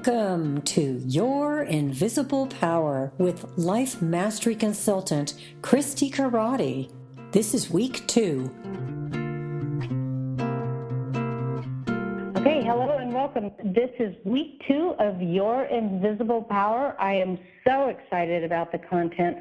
Welcome to Your Invisible Power with Life Mastery Consultant Christi Corradi. This is week 2. Okay, hello and welcome. This is week 2 of Your Invisible Power. I am so excited about the content,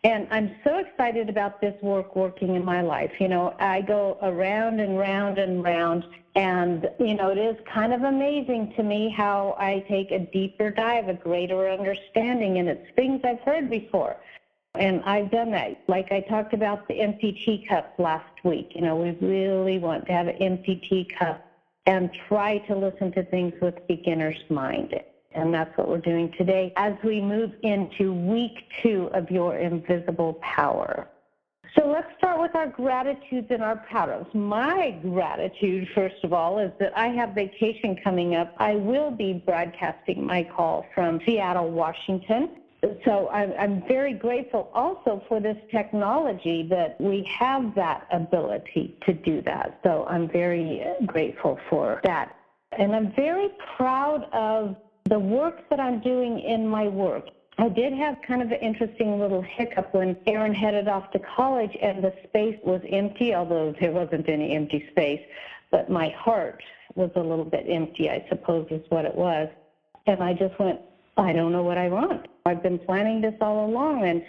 and I'm so excited about this work working in my life. You know, I go around and round and round, and, you know, it is kind of amazing to me how I take a deeper dive, a greater understanding, and it's things I've heard before. And I've done that. Like I talked about the empty teacup last week. You know, we really want to have an empty teacup and try to listen to things with beginner's mind. And that's what we're doing today as we move into week 2 of Your Invisible Power. So let's start with our gratitudes and our proud-ofs. My gratitude, first of all, is that I have vacation coming up. I will be broadcasting my call from Seattle, Washington. So I'm very grateful also for this technology that we have that ability to do that. So I'm very grateful for that. And I'm very proud of the work that I'm doing in my work. I did have kind of an interesting little hiccup when Aaron headed off to college and the space was empty, although there wasn't any empty space. But my heart was a little bit empty, I suppose is what it was. And I just went, I don't know what I want. I've been planning this all along, and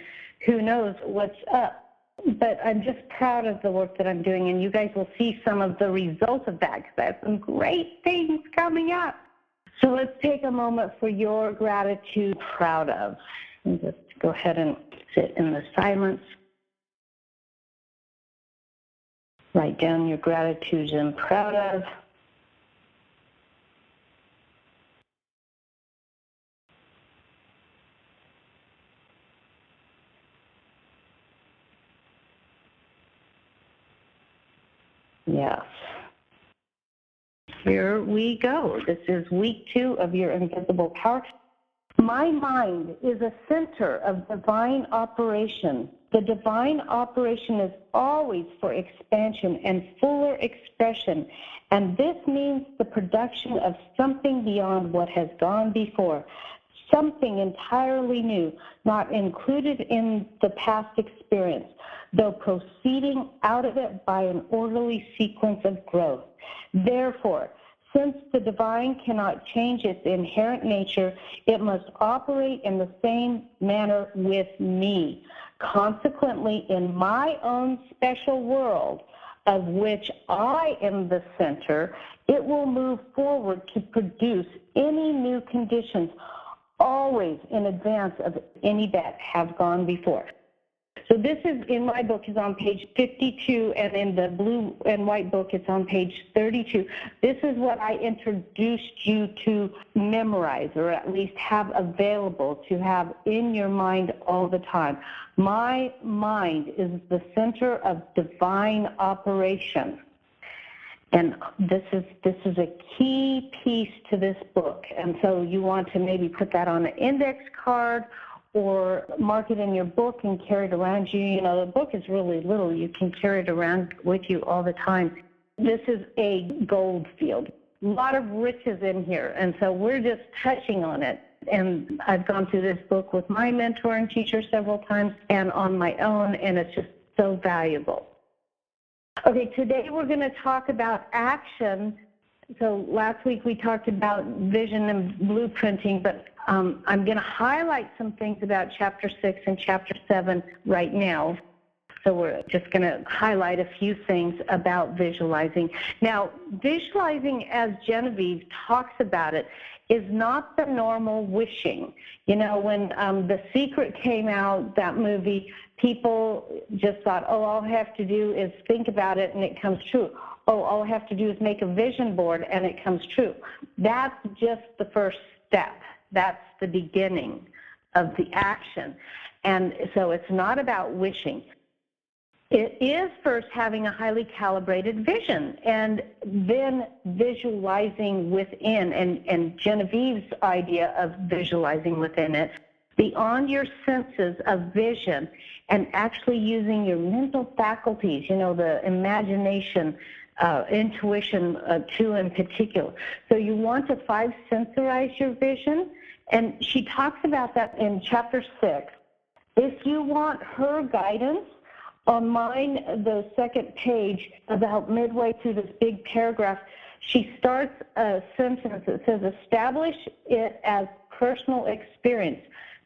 who knows what's up. But I'm just proud of the work that I'm doing, and you guys will see some of the results of that because I have some great things coming up. So let's take a moment for your gratitude, proud of. And just go ahead and sit in the silence. Write down your gratitudes and proud of. Yes. Here we go. This is week 2 of Your Invisible Power. My mind is a center of divine operation. The divine operation is always for expansion and fuller expression, and this means the production of something beyond what has gone before, something entirely new, not included in the past experience, though proceeding out of it by an orderly sequence of growth. Therefore, since the divine cannot change its inherent nature, it must operate in the same manner with me. Consequently, in my own special world, of which I am the center, it will move forward to produce any new conditions, always in advance of any that have gone before. So this is, in my book, is on page 52, and in the blue and white book, it's on page 32. This is what I introduced you to memorize, or at least have available to have in your mind all the time. My mind is the center of divine operation. And this is a key piece to this book. And so you want to maybe put that on an index card or mark it in your book and carry it around you. You know, the book is really little. You can carry it around with you all the time. This is a gold field. A lot of riches in here, and so we're just touching on it. And I've gone through this book with my mentor and teacher several times and on my own, and it's just so valuable. Okay, today we're going to talk about action. So last week we talked about vision and blueprinting, but I'm going to highlight some things about Chapter 6 and Chapter 7 right now. So we're just going to highlight a few things about visualizing. Now, visualizing, as Genevieve talks about it, is not the normal wishing. You know, when The Secret came out, that movie, people just thought, oh, all I have to do is think about it and it comes true. Oh, all I have to do is make a vision board and it comes true. That's just the first step. That's the beginning of the action. And so it's not about wishing. It is first having a highly calibrated vision and then visualizing within, and Genevieve's idea of visualizing within it, beyond your senses of vision and actually using your mental faculties, you know, the imagination, intuition too in particular. So you want to 5-sensorize your vision, and she talks about that in chapter 6. If you want her guidance, on mine, the second page, about midway through this big paragraph, she starts a sentence that says, establish it as personal experience.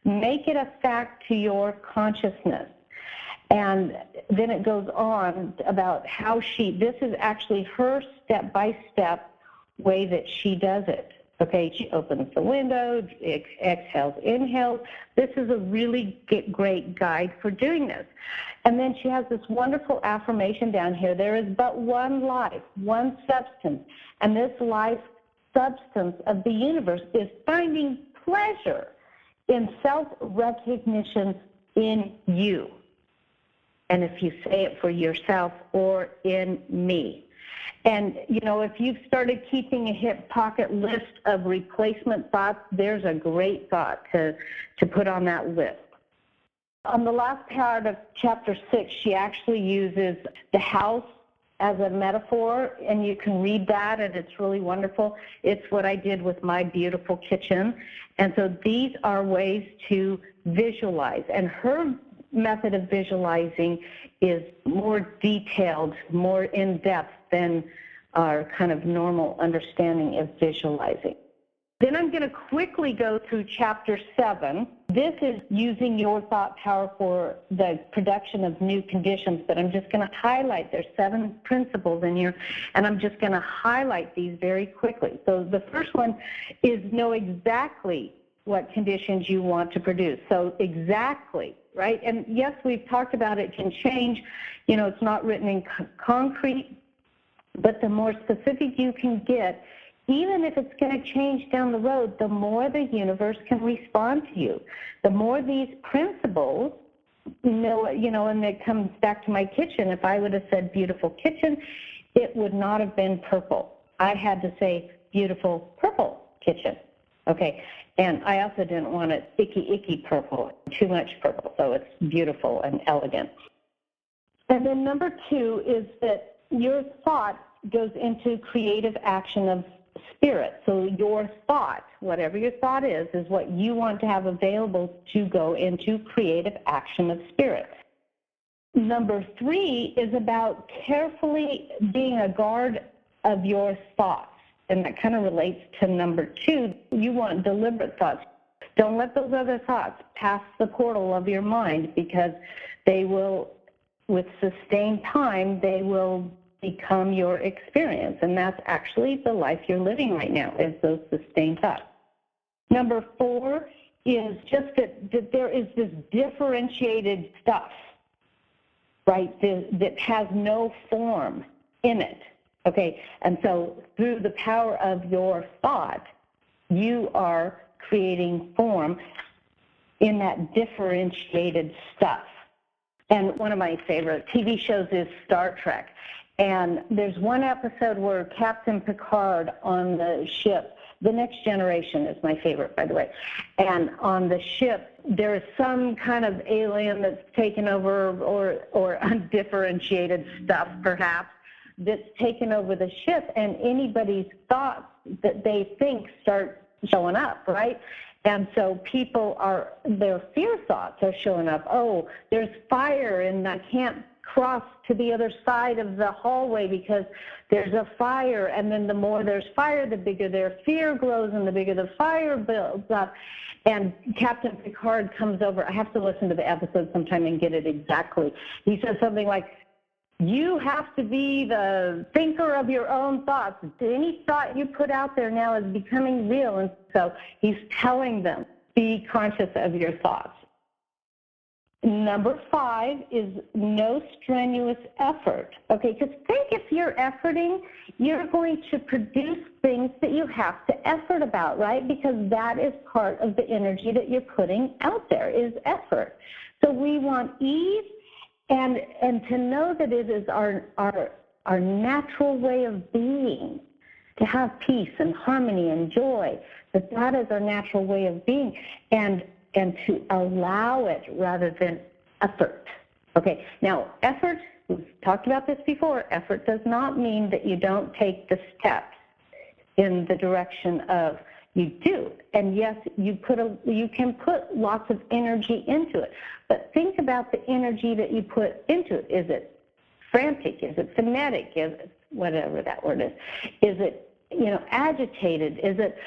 Make it a fact to your consciousness. And then it goes on about how this is actually her step-by-step way that she does it. Okay, she opens the window, exhales, inhales. This is a really great guide for doing this. And then she has this wonderful affirmation down here. There is but one life, one substance, and this life substance of the universe is finding pleasure in self-recognition in you. And if you say it for yourself, or in me. And, if you've started keeping a hip pocket list of replacement thoughts, there's a great thought to put on that list. On the last part of chapter 6, she actually uses the house as a metaphor, and you can read that, and it's really wonderful. It's what I did with my beautiful kitchen. And so these are ways to visualize. And her method of visualizing is more detailed, more in-depth than our kind of normal understanding of visualizing. Then I'm going to quickly go through chapter 7. This is using your thought power for the production of new conditions, but I'm just going to highlight, there's 7 principles in here, and I'm just going to highlight these very quickly. So the first one is know exactly what conditions you want to produce. So exactly, right? And yes, we've talked about it can change. It's not written in concrete, but the more specific you can get, even if it's going to change down the road, the more the universe can respond to you. The more these principles, and it comes back to my kitchen. If I would have said beautiful kitchen, it would not have been purple. I had to say beautiful purple kitchen. Okay, and I also didn't want it icky purple, too much purple, so it's beautiful and elegant. And then number 2 is that your thought goes into creative action of spirit. So your thought, whatever your thought is what you want to have available to go into creative action of spirit. Number 3 is about carefully being a guard of your thoughts. And that kind of relates to number 2. You want deliberate thoughts. Don't let those other thoughts pass the portal of your mind, because they will, with sustained time, they will become your experience. And that's actually the life you're living right now, is those sustained thoughts. Number 4 is just that there is this differentiated stuff, right, that has no form in it. Okay, and so through the power of your thought, you are creating form in that differentiated stuff. And one of my favorite TV shows is Star Trek. And there's one episode where Captain Picard on the ship, The Next Generation is my favorite, by the way, and on the ship, there is some kind of alien that's taken over, or undifferentiated stuff, perhaps, that's taken over the ship, and anybody's thoughts that they think start showing up, right? And so their fear thoughts are showing up. Oh, there's fire, and I can't cross to the other side of the hallway because there's a fire. And then the more there's fire, the bigger their fear grows, and the bigger the fire builds up. And Captain Picard comes over. I have to listen to the episode sometime and get it exactly. He says something like, you have to be the thinker of your own thoughts. Any thought you put out there now is becoming real. And so he's telling them, be conscious of your thoughts. Number 5 is no strenuous effort. Okay, because think if you're efforting, you're going to produce things that you have to effort about, right? Because that is part of the energy that you're putting out there is effort. So we want ease, and to know that it is our natural way of being, to have peace and harmony and joy, that is our natural way of being, and to allow it rather than effort. Okay, now effort, we've talked about this before, effort does not mean that you don't take the steps in the direction of you do. And yes, you can put lots of energy into it, but think about the energy that you put into it. Is it frantic? Is it frenetic? Is it whatever that word is? Is it, agitated? Is it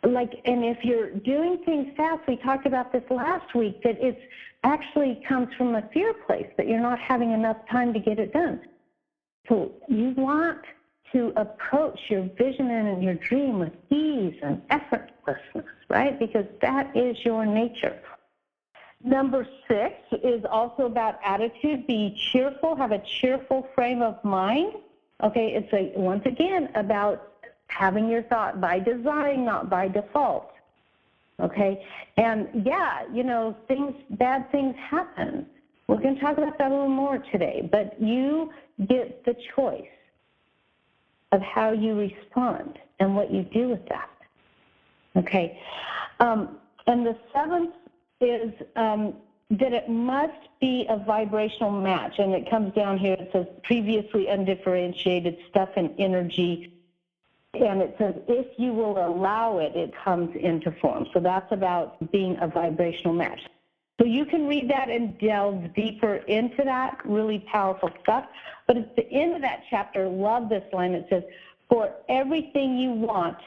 and if you're doing things fast, we talked about this last week, that it's actually comes from a fear place, that you're not having enough time to get it done. So you want to approach your vision and your dream with ease and effortlessness, right? Because that is your nature. Number 6 is also about attitude. Be cheerful, have a cheerful frame of mind. Okay, it's once again about having your thought by design, not by default. Okay, and yeah, bad things happen. We're going to talk about that a little more today, but you get the choice of how you respond and what you do with that. Okay, and the 7th is that it must be a vibrational match, and it comes down here, it says previously undifferentiated stuff and energy, and it says if you will allow it, it comes into form. So that's about being a vibrational match. So you can read that and delve deeper into that, really powerful stuff. But at the end of that chapter, love this line, it says, for everything you want,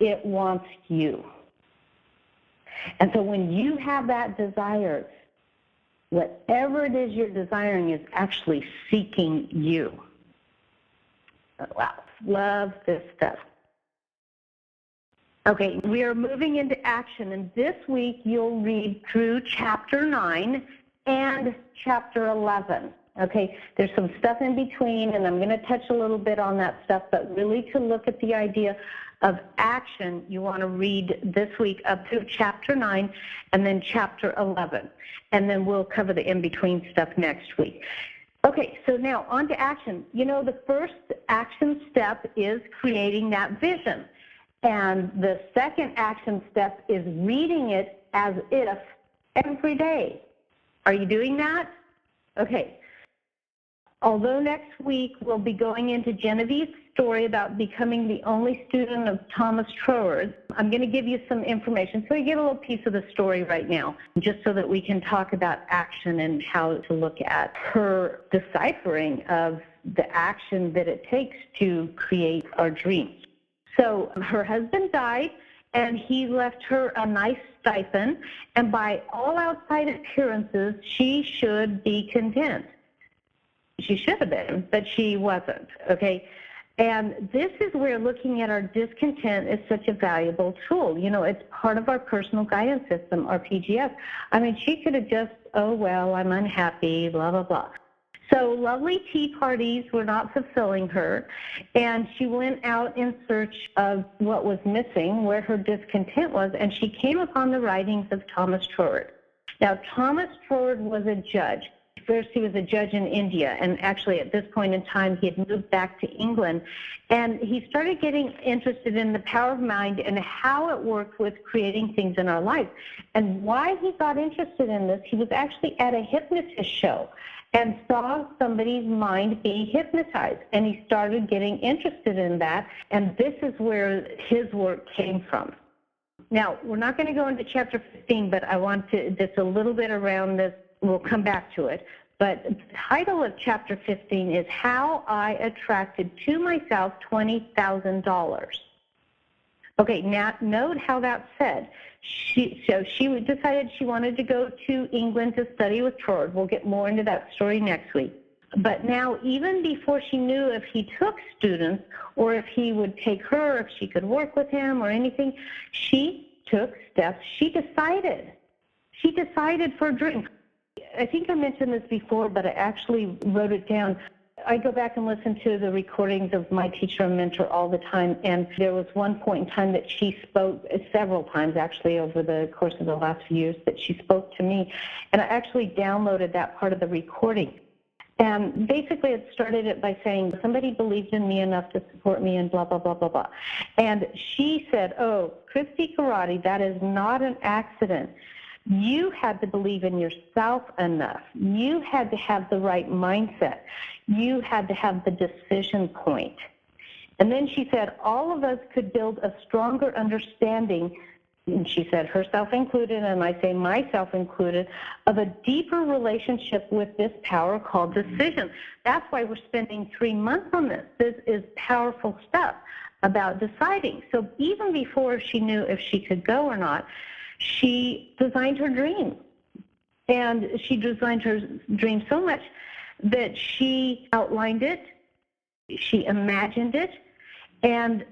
it wants you. And so when you have that desire, whatever it is you're desiring is actually seeking you. Wow, love this stuff. Okay, we are moving into action, and this week you'll read through Chapter 9 and Chapter 11. Okay, there's some stuff in between, and I'm going to touch a little bit on that stuff, but really to look at the idea of action, you want to read this week up through Chapter 9 and then Chapter 11, and then we'll cover the in-between stuff next week. Okay, so now on to action. The first action step is creating that vision. And the second action step is reading it as if every day. Are you doing that? Okay. Although next week we'll be going into Genevieve's story about becoming the only student of Thomas Troward, I'm going to give you some information so you get a little piece of the story right now, just so that we can talk about action and how to look at her deciphering of the action that it takes to create our dreams. So her husband died, and he left her a nice stipend, and by all outside appearances, she should be content. She should have been, but she wasn't, okay? And this is where looking at our discontent is such a valuable tool. It's part of our personal guidance system, our PGS. I mean, she could have just, oh, well, I'm unhappy, blah, blah, blah. So lovely tea parties were not fulfilling her, and she went out in search of what was missing, where her discontent was, and she came upon the writings of Thomas Troward. Now, Thomas Troward was a judge. First, he was a judge in India, and actually at this point in time, he had moved back to England, and he started getting interested in the power of mind and how it worked with creating things in our life. And why he got interested in this, he was actually at a hypnotist show and saw somebody's mind being hypnotized, and he started getting interested in that, and this is where his work came from. Now, we're not going to go into Chapter 15, but I want to, just a little bit around this, we'll come back to it, but the title of Chapter 15 is How I Attracted to Myself $20,000. Okay, now note how that's said. She decided she wanted to go to England to study with Troward. We'll get more into that story next week. But now, even before she knew if he took students or if he would take her, if she could work with him or anything, she took steps. She decided for a dream. I think I mentioned this before, but I actually wrote it down. I go back and listen to the recordings of my teacher and mentor all the time, and there was one point in time that she spoke, several times actually over the course of the last few years, that she spoke to me, and I actually downloaded that part of the recording. And basically it started it by saying, somebody believed in me enough to support me and blah, blah, blah, blah, blah. And she said, oh, Christi Corradi, that is not an accident. You had to believe in yourself enough. You had to have the right mindset. You had to have the decision point. And then she said, all of us could build a stronger understanding, and she said herself included, and I say myself included, of a deeper relationship with this power called decision. That's why we're spending 3 months on this. This is powerful stuff about deciding. So even before she knew if she could go or not, she designed her dream. And she designed her dream so much that she outlined it, she imagined it, and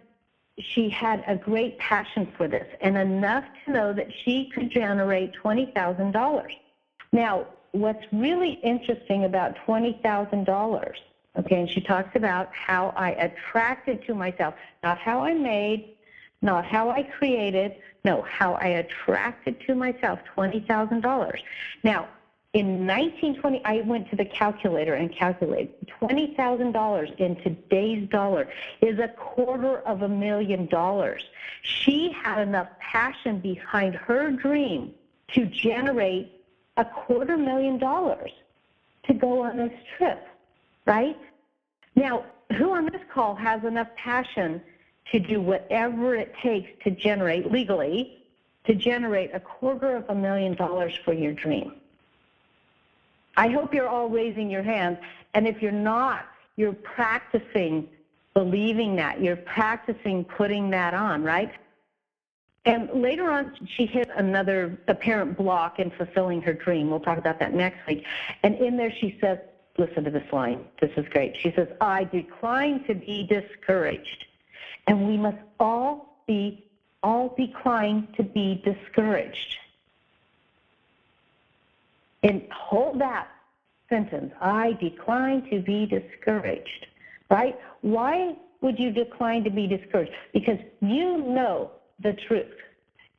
she had a great passion for this, and enough to know that she could generate $20,000. Now, what's really interesting about $20,000, okay, and she talks about how I attracted to myself, not how I made, not how I created, no, how I attracted to myself $20,000. Now, in 1920, I went to the calculator and calculated $20,000 in today's dollar is $250,000. She had enough passion behind her dream to generate $250,000 to go on this trip, right? Now, who on this call has enough passion to do whatever it takes to generate, legally, to generate $250,000 for your dream? I hope you're all raising your hands, and if you're not, you're practicing believing that. You're practicing putting that on, right? And later on, she hit another apparent block in fulfilling her dream. We'll talk about that next week. And in there she says, listen to this line. This is great. She says, I decline to be discouraged. And we must all decline to be discouraged. And hold that sentence, I decline to be discouraged, right? Why would you decline to be discouraged? Because you know the truth.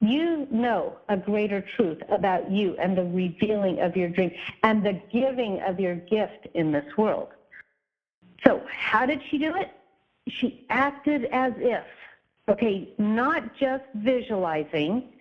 You know a greater truth about you and the revealing of your dream and the giving of your gift in this world. So how did she do it? She acted as if, okay, not just visualizing,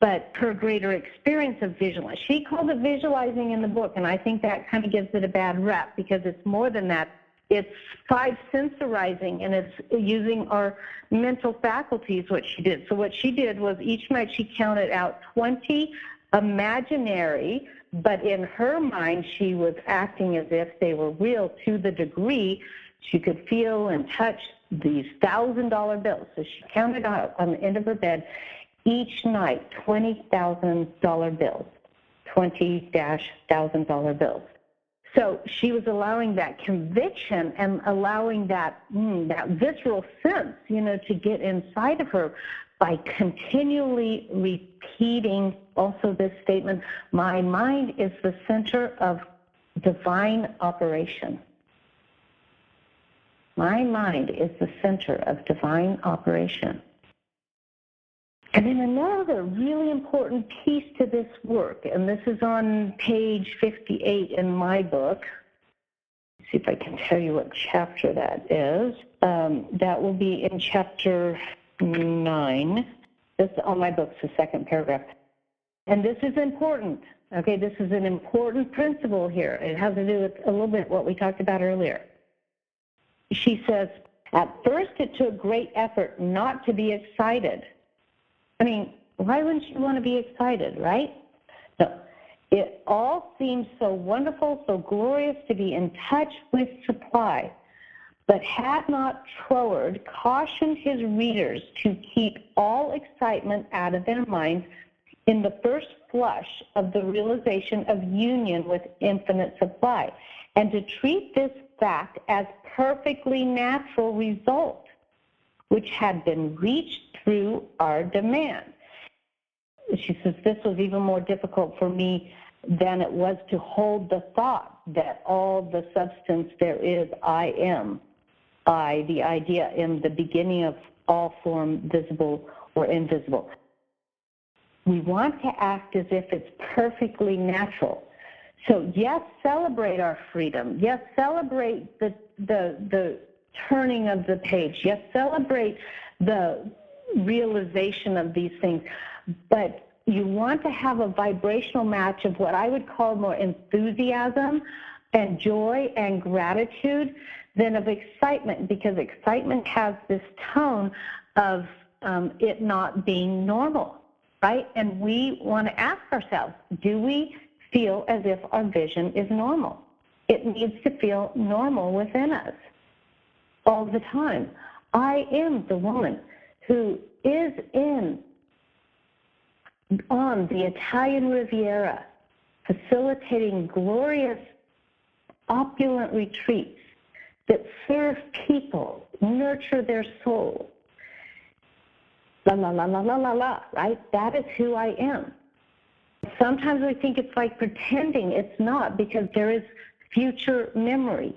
but her greater experience of visualizing. She called it visualizing in the book, and I think that kind of gives it a bad rep because it's more than that. It's five sensorizing, and it's using our mental faculties, what she did. So what she did was each night she counted out 20 imaginary, but in her mind she was acting as if they were real to the degree she could feel and touch these $1,000 bills. So she counted out on the end of her bed each night $20,000 bills, $20,000 bills. So she was allowing that conviction and allowing that visceral sense, to get inside of her by continually repeating also this statement, my mind is the center of divine operation. My mind is the center of divine operation. And then another really important piece to this work, and this is on page 58 in my book. Let's see if I can tell you what chapter that is. That will be in chapter 9. This on my book's the second paragraph. And this is important. Okay, this is an important principle here. It has to do with a little bit what we talked about earlier. She says, at first it took great effort not to be excited. I mean, why wouldn't you want to be excited, right? No. It all seems so wonderful, so glorious to be in touch with supply. But had not Troward cautioned his readers to keep all excitement out of their minds in the first flush of the realization of union with infinite supply, and to treat this fact as perfectly natural result, which had been reached through our demand. She says, this was even more difficult for me than it was to hold the thought that all the substance there is, I am. I, the idea, am the beginning of all form, visible or invisible. We want to act as if it's perfectly natural. So yes, celebrate our freedom. Yes, celebrate the turning of the page. Yes, celebrate the realization of these things. But you want to have a vibrational match of what I would call more enthusiasm and joy and gratitude than of excitement, because excitement has this tone of it not being normal, right? And we want to ask ourselves, do we feel as if our vision is normal? It needs to feel normal within us all the time. I am the woman who is on the Italian Riviera, facilitating glorious, opulent retreats that serve people, nurture their soul. La, la, la, la, la, la, la, right? That is who I am. Sometimes we think it's like pretending. It's not, because there is future memory.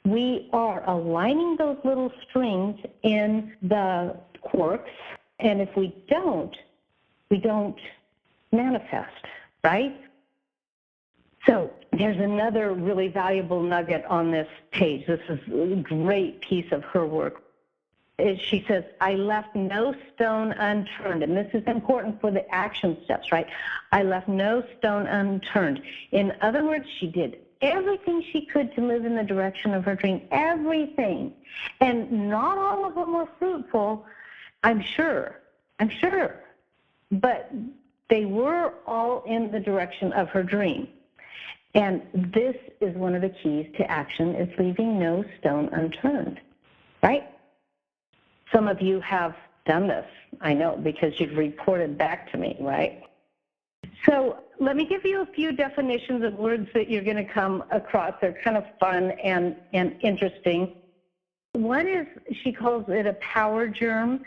We are aligning those little strings in the quarks, and if we don't manifest, right? So there's another really valuable nugget on this page. This is a great piece of her work. She says, I left no stone unturned. And this is important for the action steps, right? I left no stone unturned. In other words, she did everything she could to move in the direction of her dream. Everything. And not all of them were fruitful, I'm sure. But they were all in the direction of her dream. And this is one of the keys to action, is leaving no stone unturned, right? Some of you have done this, I know, because you've reported back to me, right? So let me give you a few definitions of words that you're going to come across. They're kind of fun and interesting. One is, she calls it a power germ,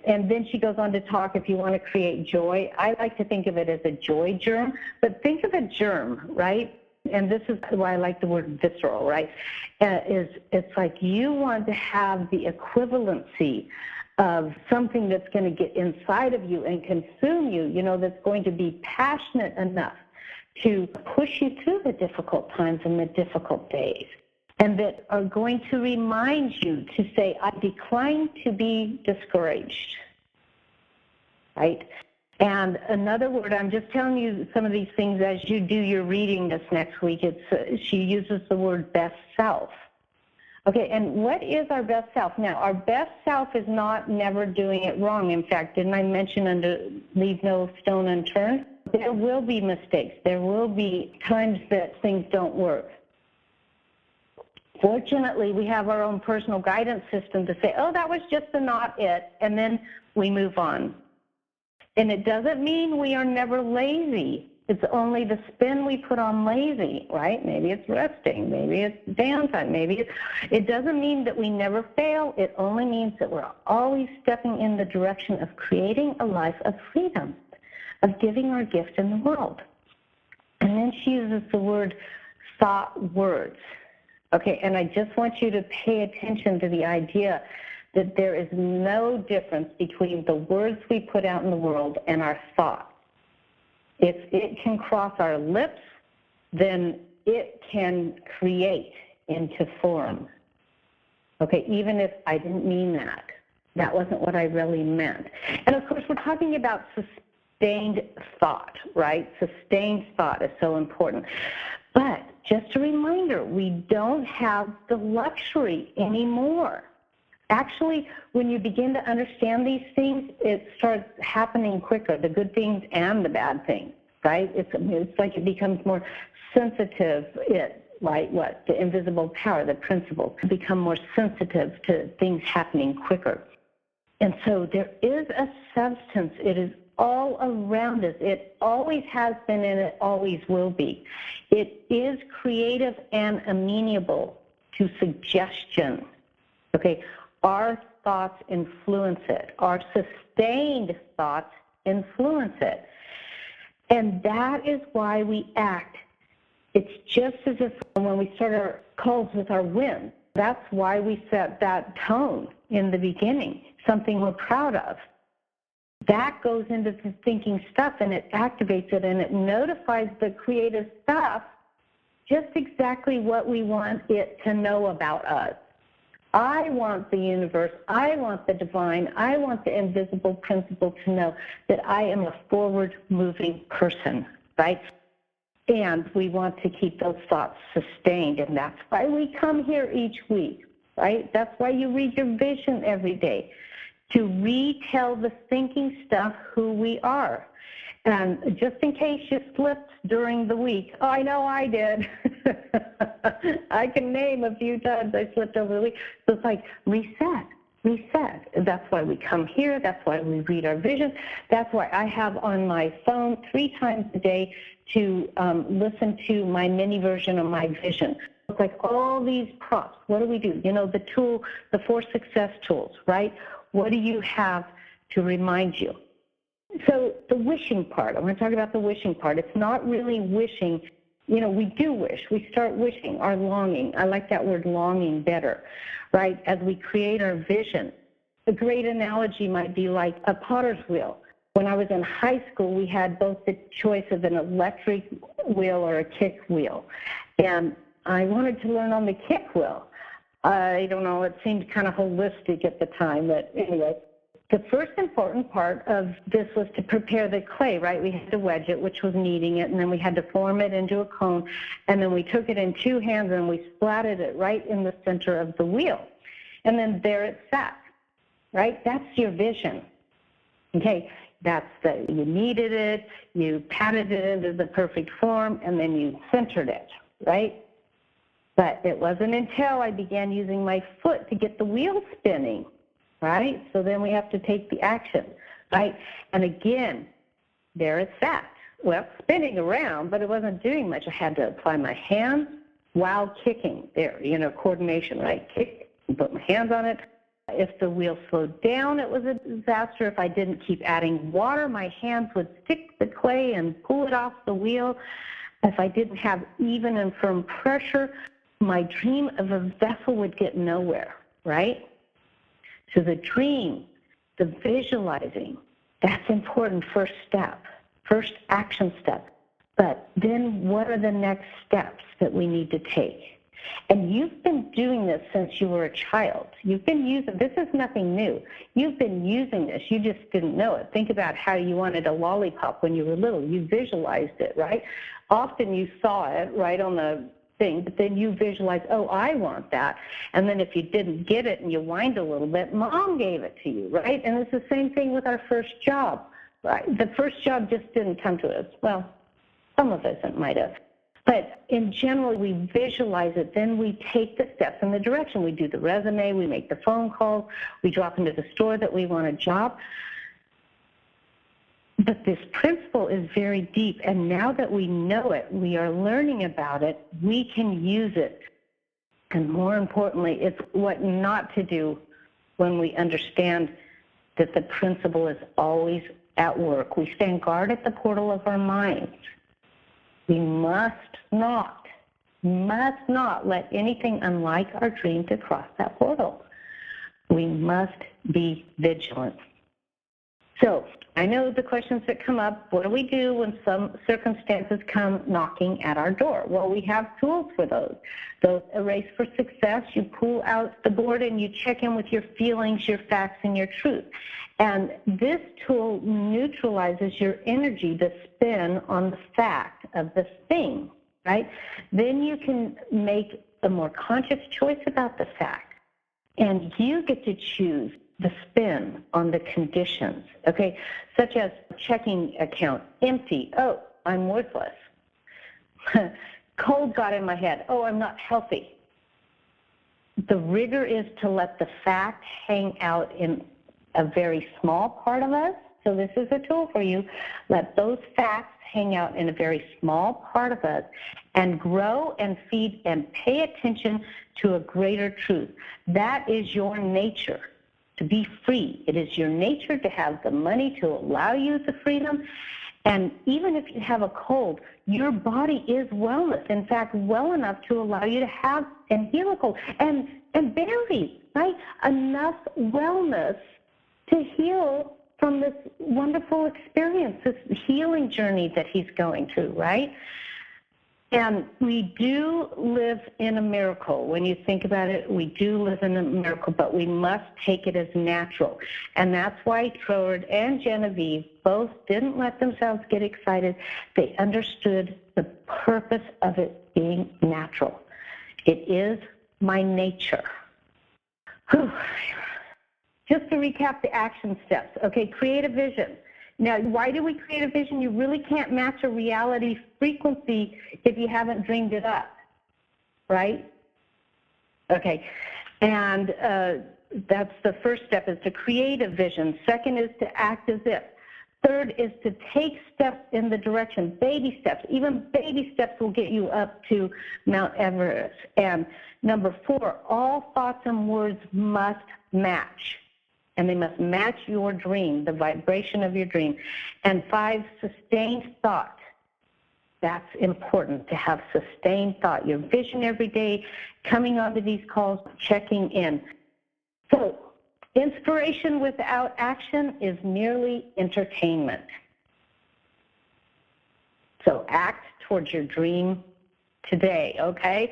and then she goes on to talk, if you want to create joy. I like to think of it as a joy germ, but think of a germ, right? And this is why I like the word visceral, right? It's like you want to have the equivalency of something that's going to get inside of you and consume you, that's going to be passionate enough to push you through the difficult times and the difficult days, and that are going to remind you to say, I decline to be discouraged, right? And another word, I'm just telling you some of these things as you do your reading this next week. She uses the word best self. Okay, and what is our best self? Now, our best self is not never doing it wrong. In fact, didn't I mention under leave no stone unturned? There will be mistakes. There will be times that things don't work. Fortunately, we have our own personal guidance system to say, oh, that was just not it, and then we move on. And it doesn't mean we are never lazy. It's only the spin we put on lazy, right? Maybe it's resting, maybe it's downtime, it doesn't mean that we never fail. It only means that we're always stepping in the direction of creating a life of freedom, of giving our gift in the world. And then she uses the word thought words. Okay, and I just want you to pay attention to the idea that there is no difference between the words we put out in the world and our thoughts. If it can cross our lips, then it can create into form. Okay, even if I didn't mean that. That wasn't what I really meant. And of course, we're talking about sustained thought, right? Sustained thought is so important. But just a reminder, we don't have the luxury anymore. Actually, when you begin to understand these things, it starts happening quicker, the good things and the bad things, right? It's like it becomes more sensitive, the invisible power, the principle, to become more sensitive to things happening quicker. And so there is a substance. It is all around us. It always has been and it always will be. It is creative and amenable to suggestion. Okay, our thoughts influence it. Our sustained thoughts influence it. And that is why we act. It's just as if when we start our calls with our win, that's why we set that tone in the beginning, something we're proud of. That goes into the thinking stuff, and it activates it, and it notifies the creative stuff just exactly what we want it to know about us. I want the universe, I want the divine, I want the invisible principle to know that I am a forward-moving person, right? And we want to keep those thoughts sustained, and that's why we come here each week, right? That's why you read your vision every day, to retell the thinking stuff who we are. And just in case you slipped during the week, oh, I know I did. I can name a few times I slipped over the week. So it's like reset. That's why we come here. That's why we read our vision. That's why I have on my phone 3 times a day to listen to my mini version of my vision. It's like all these prompts. What do we do? You know, the tool, the 4 success tools, right? What do you have to remind you? So the wishing part, I want to talk about the wishing part. It's not really wishing. You know, we do wish. We start wishing, our longing. I like that word longing better, right? As we create our vision. A great analogy might be like a potter's wheel. When I was in high school, we had both the choice of an electric wheel or a kick wheel. And I wanted to learn on the kick wheel. I don't know, it seemed kind of holistic at the time, but anyway. The first important part of this was to prepare the clay, right? We had to wedge it, which was kneading it, and then we had to form it into a cone, and then we took it in 2 hands and we splatted it right in the center of the wheel. And then there it sat, right? That's your vision, okay? You kneaded it, you patted it into the perfect form, and then you centered it, right? But it wasn't until I began using my foot to get the wheel spinning, right? So then we have to take the action, right? And again, there it sat. Well, spinning around, but it wasn't doing much. I had to apply my hands while kicking there, you know, coordination, right? Kick, put my hands on it. If the wheel slowed down, it was a disaster. If I didn't keep adding water, my hands would stick the clay and pull it off the wheel. If I didn't have even and firm pressure, my dream of a vessel would get nowhere, right? So the dream, the visualizing, that's important first step, first action step. But then what are the next steps that we need to take? And you've been doing this since you were a child. You've been using, this is nothing new. You've been using this. You just didn't know it. Think about how you wanted a lollipop when you were little. You visualized it, right? Often you saw it right on the thing, but then you visualize, oh, I want that. And then if you didn't get it and you whined a little bit, mom gave it to you, right? And it's the same thing with our first job, right? The first job just didn't come to us. Well, some of us it might have. But in general, we visualize it, then we take the steps in the direction. We do the resume, we make the phone calls, we drop into the store that we want a job. But this principle is very deep, and now that we know it, we are learning about it, we can use it. And more importantly, it's what not to do when we understand that the principle is always at work. We stand guard at the portal of our minds. We must not let anything unlike our dream to cross that portal. We must be vigilant. So I know the questions that come up, what do we do when some circumstances come knocking at our door? Well, we have tools for those. Those Erase for Success, you pull out the board and you check in with your feelings, your facts, and your truth. And this tool neutralizes your energy, the spin on the fact of the thing, right? Then you can make a more conscious choice about the fact. And you get to choose the spin on the conditions, okay? Such as checking account, empty, oh, I'm worthless. Cold got in my head, oh, I'm not healthy. The rigor is to let the fact hang out in a very small part of us. So this is a tool for you. Let those facts hang out in a very small part of us and grow and feed and pay attention to a greater truth. That is your nature, to be free. It is your nature to have the money to allow you the freedom. And even if you have a cold, your body is wellness. In fact, well enough to allow you to have and heal a cold. And berries, right? Enough wellness to heal from this wonderful experience, this healing journey that he's going through, right? And we do live in a miracle. When you think about it, we do live in a miracle, but we must take it as natural. And that's why Troward and Genevieve both didn't let themselves get excited. They understood the purpose of it being natural. It is my nature. Whew. Just to recap the action steps. Okay, create a vision. Now, why do we create a vision? You really can't match a reality frequency if you haven't dreamed it up, right? Okay, and that's the first step, is to create a vision. Second is to act as if. Third is to take steps in the direction, baby steps. Even baby steps will get you up to Mount Everest. And number 4, all thoughts and words must match. And they must match your dream, the vibration of your dream. And 5, sustained thought. That's important, to have sustained thought. Your vision every day, coming onto these calls, checking in. So, inspiration without action is merely entertainment. So act towards your dream today, okay?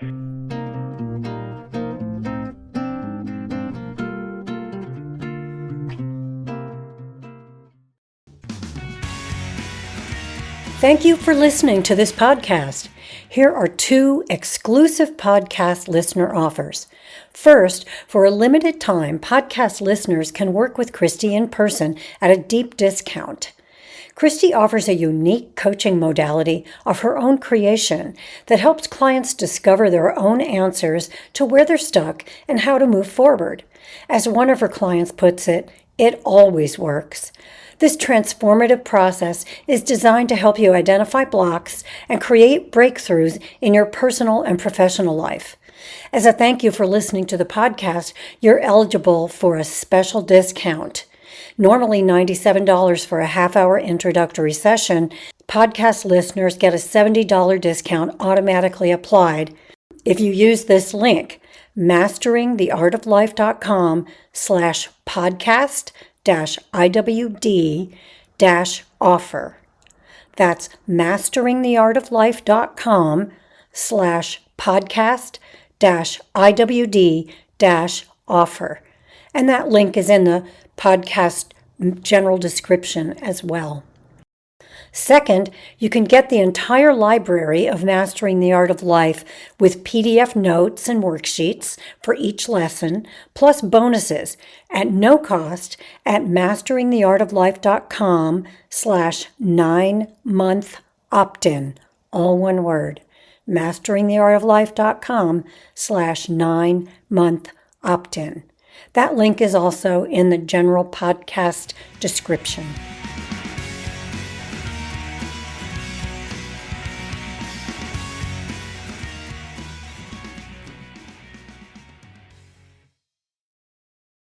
Thank you for listening to this podcast. Here are 2 exclusive podcast listener offers. First, for a limited time, podcast listeners can work with Christi in person at a deep discount. Christi offers a unique coaching modality of her own creation that helps clients discover their own answers to where they're stuck and how to move forward. As one of her clients puts it, it always works. This transformative process is designed to help you identify blocks and create breakthroughs in your personal and professional life. As a thank you for listening to the podcast, you're eligible for a special discount. Normally $97 for a half-hour introductory session, podcast listeners get a $70 discount automatically applied if you use this link, masteringtheartoflife.com/podcast-IWD-offer. That's masteringtheartoflife.com/podcast-IWD-offer. And that link is in the podcast general description as well. Second, you can get the entire library of Mastering the Art of Life with PDF notes and worksheets for each lesson, plus bonuses at no cost at masteringtheartoflife.com/9-month opt-in, all one word, masteringtheartoflife.com/9-month opt-in. That link is also in the general podcast description.